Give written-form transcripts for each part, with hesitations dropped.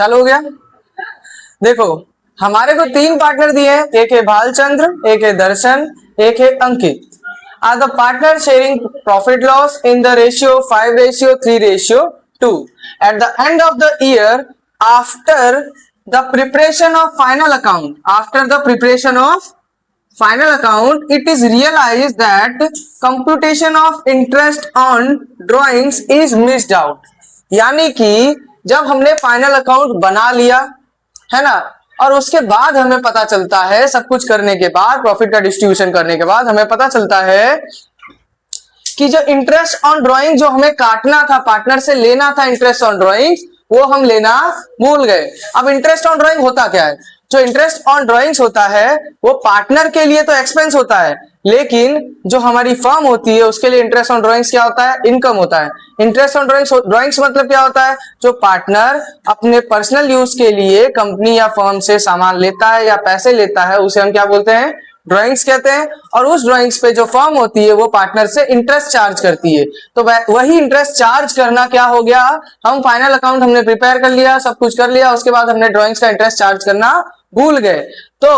चालू हो गया। देखो हमारे को तीन पार्टनर दिए हैं, एक है भालचंद्र, एक है दर्शन, एक है Ankit. Are the partner sharing profit loss in the ratio 5:3:2 at the end of the year after the preparation of final account. After the preparation of final account it is realise that computation of interest on drawings is missed out. यानी कि जब हमने final account बना लिया है ना, और उसके बाद हमें पता चलता है, सब कुछ करने के बाद, प्रॉफिट का डिस्ट्रीब्यूशन करने के बाद हमें पता चलता है कि जो इंटरेस्ट ऑन ड्राइंग जो हमें काटना था, पार्टनर से लेना था इंटरेस्ट ऑन ड्राइंग, वो हम लेना भूल गए। अब इंटरेस्ट ऑन ड्राइंग होता क्या है? जो इंटरेस्ट ऑन ड्राइंग्स होता है वो पार्टनर के लिए तो एक्सपेंस होता है, लेकिन जो हमारी फर्म होती है उसके लिए इंटरेस्ट ऑन ड्राइंग्स क्या होता है? इनकम होता है। इंटरेस्ट ऑन ड्राइंग्स मतलब क्या होता है? जो पार्टनर अपने पर्सनल यूज के लिए कंपनी या फर्म से सामान लेता है या पैसे लेता है, उसे हम क्या बोलते हैं? ड्राइंग्स कहते हैं। और उस ड्राइंग्स पे जो फर्म होती है वो पार्टनर से इंटरेस्ट चार्ज करती है। तो वही इंटरेस्ट चार्ज करना क्या हो गया? हम फाइनल अकाउंट हमने प्रिपेयर कर लिया, सब कुछ कर लिया, उसके बाद हमने ड्राइंग्स का इंटरेस्ट चार्ज करना भूल गए। तो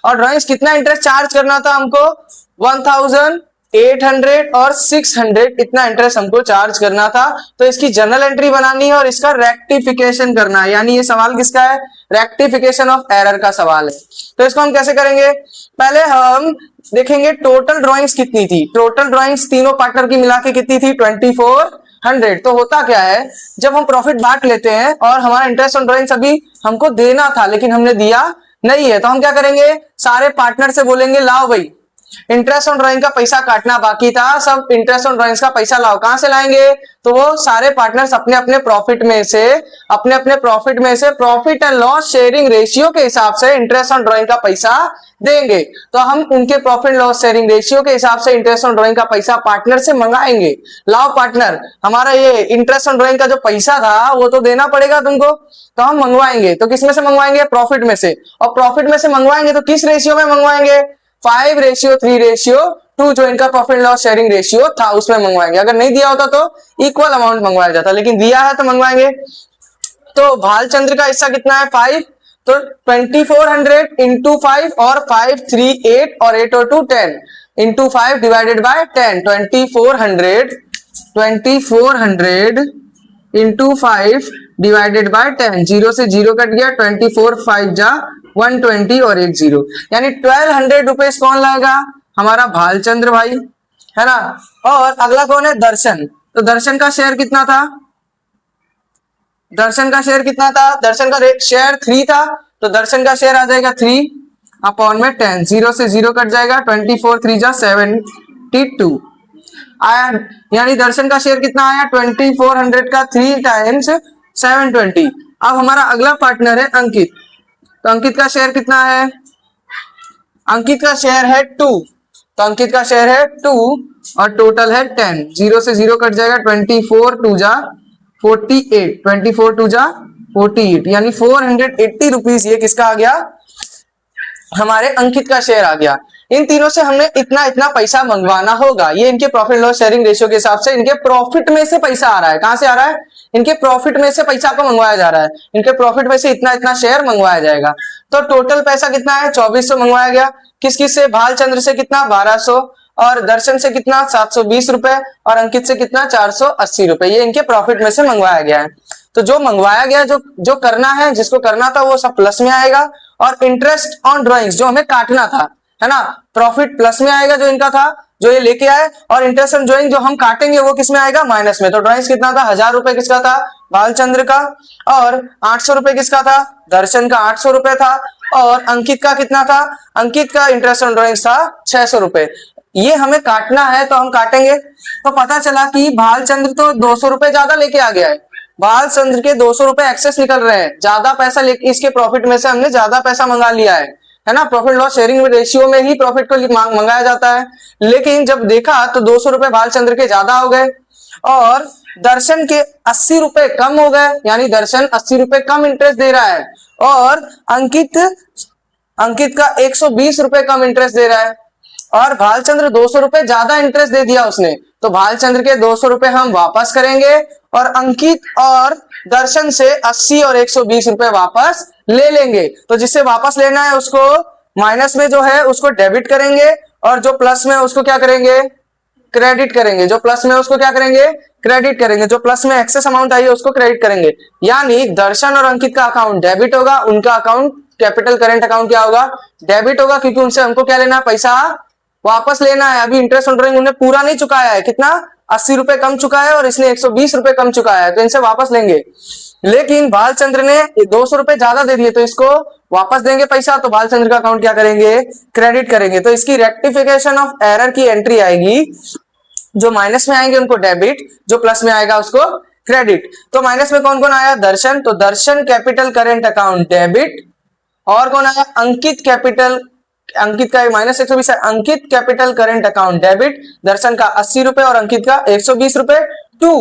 और ड्राइंग्स कितना इंटरेस्ट चार्ज करना था हमको? 1800 और 600 इतना इंटरेस्ट हमको चार्ज करना था। तो इसकी जर्नल एंट्री बनानी है और इसका रेक्टिफिकेशन करना है। यानी ये सवाल किसका है? रेक्टिफिकेशन ऑफ एरर का सवाल है। तो इसको हम कैसे करेंगे? पहले हम देखेंगे टोटल ड्राइंग्स कितनी थी। टोटल ड्राइंग्स तीनों पार्टनर की मिला के कितनी थी? 2400। तो होता क्या है, जब हम प्रॉफिट बांट लेते हैं और हमारा इंटरेस्ट ऑन ड्राइंग्स अभी हमको देना था लेकिन हमने दिया नहीं है, तो हम क्या करेंगे? सारे पार्टनर से बोलेंगे लाओ भाई इंटरेस्ट ऑन ड्राइंग का पैसा काटना बाकी था, सब इंटरेस्ट ऑन ड्राइंग्स का पैसा लाओ। कहां से लाएंगे? तो वो सारे पार्टनर्स अपने अपने प्रॉफिट में से profit and loss sharing ratio के हिसाब से इंटरेस्ट ऑन ड्राइंग का पैसा देंगे। तो हम उनके प्रॉफिट लॉस शेयरिंग रेशियो के हिसाब से इंटरेस्ट ऑन ड्राइंग का पैसा पार्टनर से मंगाएंगे। लाओ पार्टनर, हमारा ये इंटरेस्ट ऑन ड्राइंग का जो पैसा था वो तो देना पड़ेगा तुमको, तो हम मंगवाएंगे। तो किस में से मंगवाएंगे? प्रॉफिट में से। और प्रॉफिट में से मंगवाएंगे तो किस रेशियो में मंगवाएंगे? 5:3:2 जो इनका प्रॉफिट लॉस शेयरिंग रेशियो था उसमें मंगवाएंगे। अगर नहीं दिया होता तो इक्वल अमाउंट मंगवाया जाता, लेकिन दिया है तो मंगवाएंगे। तो भालचंद्र का हिस्सा कितना है? 5। तो 2400 इंटू 5 और 5 3 8 और 8 और 2 10 into 5 divided by 10। 2400 into 5 divided by 10। 0 से 0 कट गया, 24 5 जा 120 और 1 0, यानी 1200 रुपीज कौन लाएगा? हमारा भालचंद्र भाई, है ना। और अगला कौन है? दर्शन। तो दर्शन का शेयर कितना था? दर्शन का शेयर 3 था, तो दर्शन का शेयर आ जाएगा 3 अपॉन में 10। 0 से 0 कट जाएगा, 24 3 जा 72 आया, यानी दर्शन का शेयर कितना आया? 2400 का 3 टाइम्स 720। अब हमारा अगला पार्टनर है अंकित। तो अंकित का शेयर कितना है? अंकित का शेयर है 2। तो अंकित का शेयर है 2 और टोटल है 10। 0 से 0 कट जाएगा, 24 2 जा 48, 24 2 जा 48, यानी 480 रुपीज ये किसका आ गया? हमारे अंकित का शेयर आ गया। इन तीनों से हमने इतना इतना पैसा मंगवाना होगा। ये इनके प्रॉफिट लॉस शेयरिंग रेशियो के हिसाब से इनके प्रॉफिट में से पैसा आ रहा है। कहां से आ रहा है? इनके प्रॉफिट में से पैसा को मंगवाया जा रहा है। इनके प्रॉफिट में से इतना इतना शेयर मंगवाया जाएगा। तो टोटल पैसा कितना है? 2400 मंगवाया गया। किस किस से? भालचंद्र से कितना? 1200, और दर्शन से कितना? 720 रुपए, और अंकित से कितना? 480 रुपए। ये इनके प्रॉफिट में से मंगवाया गया है। तो जो मंगवाया गया, जो करना है, जिसको करना था वो सब प्लस में आएगा, और इंटरेस्ट ऑन ड्राइंग्स जो हमें काटना था, है ना, प्रॉफिट प्लस में आएगा जो इनका था, जो ये लेके आए, और इंटरेस्ट ऑन ड्राइंग जो हम काटेंगे वो किस में आएगा? माइनस में। तो ड्राइंग्स कितना था? 1000 रुपए किसका था? भालचंद्र का। और 800 रुपए किसका था? दर्शन का 800 रुपए था। और अंकित का कितना था? अंकित का इंटरेस्ट ऑन ड्राइंग्स था 600 रुपए। ये हमें काटना है तो हम काटेंगे। तो पता चला कि भालचंद्र तो 200 रुपए ज्यादा लेके आ गया है। भालचंद्र के 200 रुपए एक्सेस निकल रहे हैं, ज्यादा पैसा लेके, इसके प्रॉफिट में से हमने ज्यादा पैसा मंगा लिया है ना। प्रॉफिट लॉस शेयरिंग रेशियो में ही प्रॉफिट को मंगाया जाता है। लेकिन जब देखा तो 200 रुपए भालचंद्र के ज्यादा हो गए और दर्शन के 80 रुपए कम हो गए, यानी दर्शन 80 रुपए कम इंटरेस्ट दे रहा है, और अंकित का 120 रुपए कम इंटरेस्ट दे रहा है, और भालचंद्र 200 रुपए ज्यादा इंटरेस्ट दे दिया उसने। तो भालचंद्र के 200 रुपए हम वापस करेंगे और अंकित और दर्शन से 80 और 120 रुपए वापस ले लेंगे। तो जिससे वापस लेना है उसको माइनस में जो है उसको डेबिट करेंगे और जो प्लस में उसको क्या करेंगे, क्रेडिट करेंगे। जो प्लस में उसको क्या करेंगे, क्रेडिट करेंगे। जो प्लस में एक्सेस अमाउंट आई है उसको क्रेडिट करेंगे। यानी दर्शन और अंकित का अकाउंट डेबिट होगा, उनका अकाउंट कैपिटल करेंट अकाउंट क्या होगा, डेबिट होगा, क्योंकि उनसे हमको क्या लेना है, पैसा वापस लेना है। अभी इंटरेस्ट ऑन ड्राइंग उन्हें पूरा नहीं चुकाया है, कितना 80 रुपए कम चुका है और इसने 120 रुपए कम चुकाया है, तो इनसे वापस लेंगे। लेकिन भालचंद्र ने 200 रुपए ज्यादा दे दिए तो इसको वापस देंगे पैसा, तो भालचंद्र का अकाउंट क्या करेंगे, क्रेडिट करेंगे। तो इसकी रेक्टिफिकेशन ऑफ एरर की एंट्री आएगी, जो माइनस में आएंगे उनको डेबिट, जो प्लस में आएगा उसको क्रेडिट। तो माइनस में कौन कौन आया, दर्शन, तो दर्शन कैपिटल करेंट अकाउंट डेबिट, और कौन आया, अंकित कैपिटल, अंकित का माइनस 120 है, Ankit capital current account debit, Darshan का 80 रुपए और अंकित का 120 रुपए। To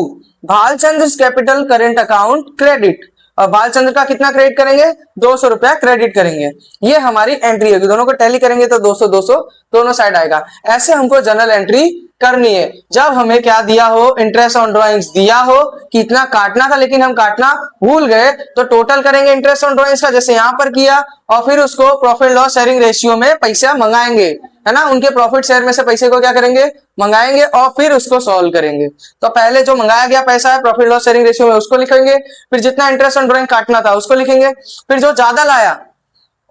Bhalchandra capital current account credit, और भालचंद्र का कितना क्रेडिट करेंगे, 200 रुपया क्रेडिट करेंगे। ये हमारी एंट्री होगी, दोनों को टैली करेंगे तो 200 200 दोनों साइड आएगा। ऐसे हमको जनरल एंट्री करनी है। जब हमें क्या दिया हो, इंटरेस्ट ऑन ड्राइंग्स दिया हो कि इतना काटना था लेकिन हम काटना भूल गए, तो टोटल करेंगे इंटरेस्ट ऑन ड्राइंग्स का, जैसे यहां पर किया, और फिर उसको प्रॉफिट लॉस शेयरिंग रेशियो में पैसा मंगाएंगे, है ना, उनके प्रॉफिट शेयर में से पैसे को क्या करेंगे, मंगाएंगे, और फिर उसको सॉल्व करेंगे। तो पहले जो मंगाया गया पैसा है प्रॉफिट लॉस शेयरिंग रेशियो में उसको लिखेंगे, फिर जितना इंटरेस्ट ऑन ड्राइंग काटना था उसको लिखेंगे, फिर जो ज्यादा लाया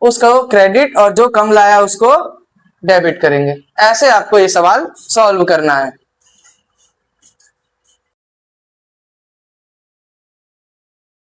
उसको क्रेडिट और जो कम लाया उसको डेबिट करेंगे। ऐसे आपको ये सवाल सॉल्व करना है।